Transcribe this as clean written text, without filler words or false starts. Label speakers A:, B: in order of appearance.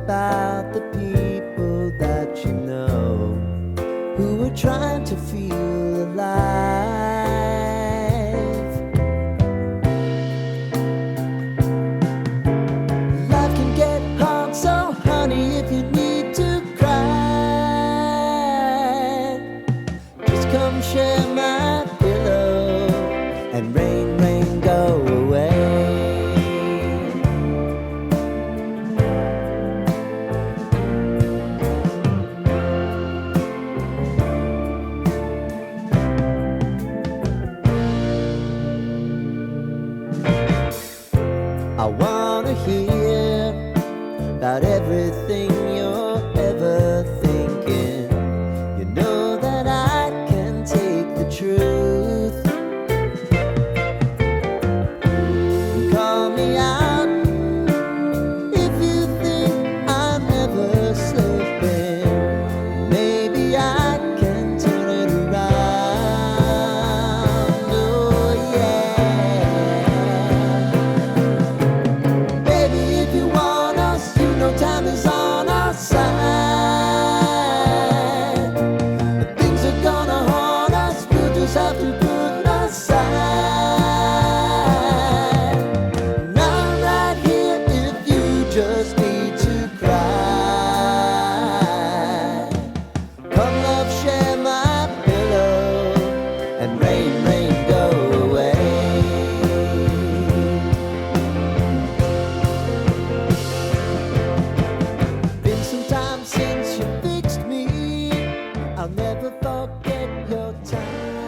A: about the people that you know who are trying to feel alive. Life can get hard, so honey, if you need to cry, just come share my pillow and rain, rain, go away. I wanna hear about everything you're ever thinking. You know that I can take the truth. Call me out if you think I'm ever slipping. Maybe I can turn it around. Oh yeah. Baby, if you want us, you know time is on our side. But things are gonna haunt us, we'll just have to put aside. And I'm right here if you just need to cry. Come love, share my pillow and rain, rain, go away. Been some time since you fixed me. I'll never forget your time.